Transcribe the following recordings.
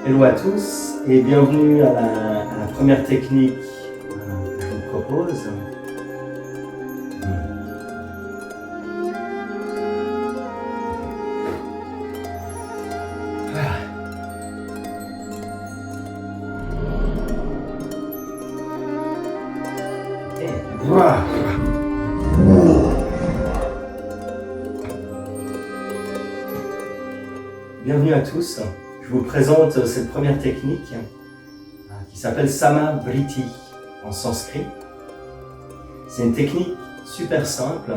Hello à tous et bienvenue à la première technique que je vous propose. Bienvenue à tous. Je vous présente cette première technique qui s'appelle Samavriti en sanskrit. C'est une technique super simple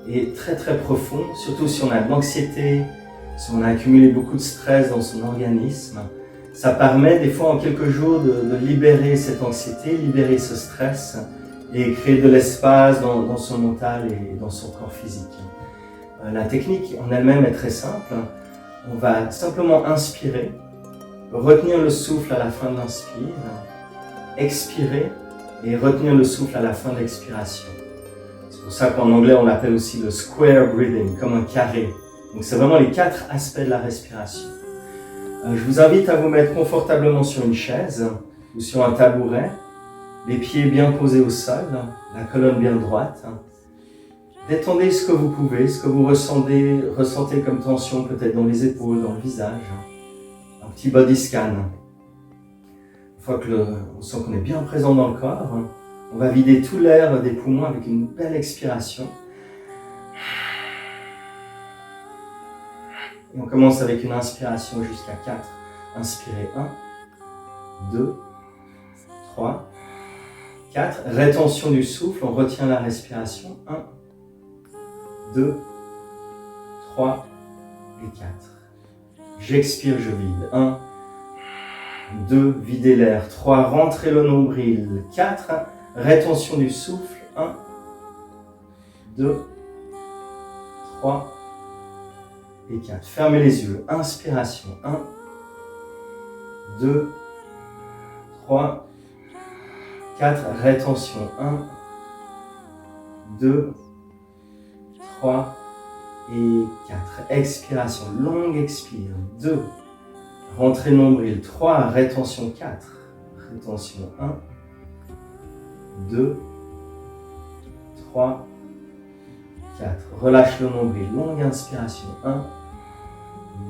et très profonde, surtout si on a de l'anxiété, si on a accumulé beaucoup de stress dans son organisme. Ça permet des fois en quelques jours de libérer cette anxiété, libérer ce stress et créer de l'espace dans son mental et dans son corps physique. La technique en elle-même est très simple. On va simplement inspirer, retenir le souffle à la fin de l'inspire, expirer et retenir le souffle à la fin de l'expiration. C'est pour ça qu'en anglais on l'appelle aussi le square breathing, comme un carré. Donc c'est vraiment les 4 aspects de la respiration. Je vous invite à vous mettre confortablement sur une chaise ou sur un tabouret, les pieds bien posés au sol, la colonne bien droite. Détendez ce que vous pouvez, ce que vous ressentez comme tension peut-être dans les épaules, dans le visage. Un petit body scan. Une fois on sent qu'on est bien présent dans le corps, on va vider tout l'air des poumons avec une belle expiration. Et on commence avec une inspiration jusqu'à 4. Inspirez 1, 2, 3, 4. Rétention du souffle, on retient la respiration. 1, 2, 3 et 4. J'expire, je vide. 1, 2, videz l'air. 3, rentrez le nombril. 4, rétention du souffle. 1, 2, 3 et 4. Fermez les yeux. Inspiration. 1, 2, 3, 4. Rétention. 1, 2, 3 et 4. Expiration, longue expire. 2. Rentrée nombril. 3. Rétention 4. Rétention 1, 2, 3, 4. Relâche le nombril. Longue inspiration. 1,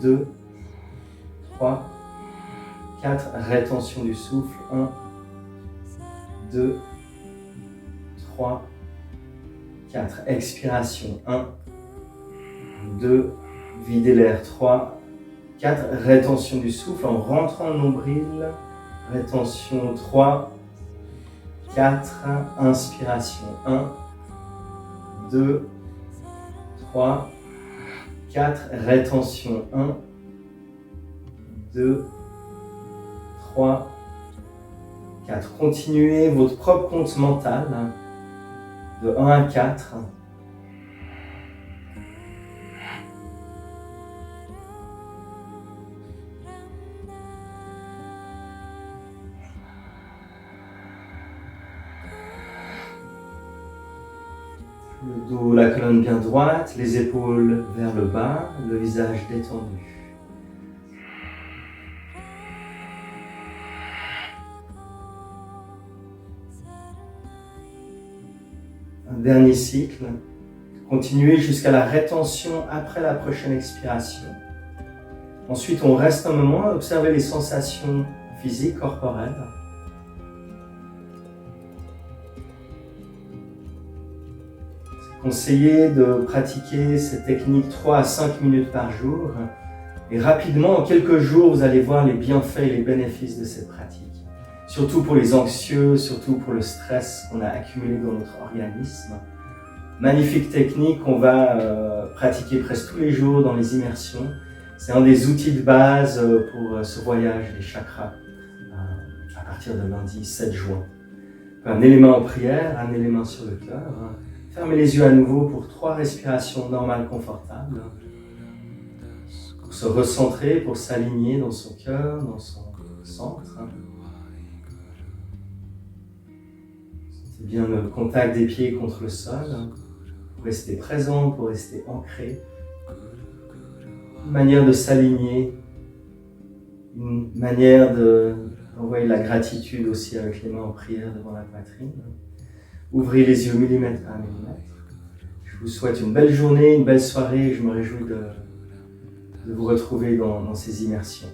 2, 3, 4. Rétention du souffle. 1, 2, 3, 4. Expiration. 1, 2, videz l'air. 3, 4. Rétention du souffle en rentrant le nombril. Rétention 3, 4. Inspiration. 1, 2, 3, 4. Rétention. 1, 2, 3, 4. Continuez votre propre compte mental. De 1 à 4. Le dos, la colonne bien droite, les épaules vers le bas, le visage détendu. Un dernier cycle. Continuez jusqu'à la rétention après la prochaine expiration. Ensuite, on reste un moment à observer les sensations physiques, corporelles. C'est conseillé de pratiquer cette technique 3 à 5 minutes par jour. Et rapidement, en quelques jours, vous allez voir les bienfaits et les bénéfices de cette pratique. Surtout pour les anxieux, surtout pour le stress qu'on a accumulé dans notre organisme. Magnifique technique qu'on va pratiquer presque tous les jours dans les immersions. C'est un des outils de base pour ce voyage des chakras à partir de lundi 7 juin. Un élément en prière, un élément sur le cœur. Fermez les yeux à nouveau pour 3 respirations normales confortables. Pour se recentrer, pour s'aligner dans son cœur, dans son centre. Sentez bien le contact des pieds contre le sol. Pour rester présent, pour rester ancré. Une manière de s'aligner une manière d'envoyer la gratitude aussi avec les mains en prière devant la poitrine. Ouvrez les yeux millimètre par millimètre. Je vous souhaite une belle journée, une belle soirée. Je me réjouis de vous retrouver dans ces immersions.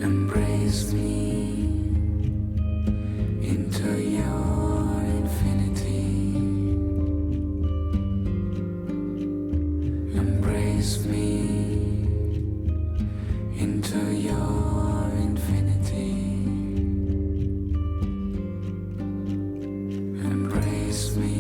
Embrace me into your infinity. Embrace me into your infinity. Embrace me.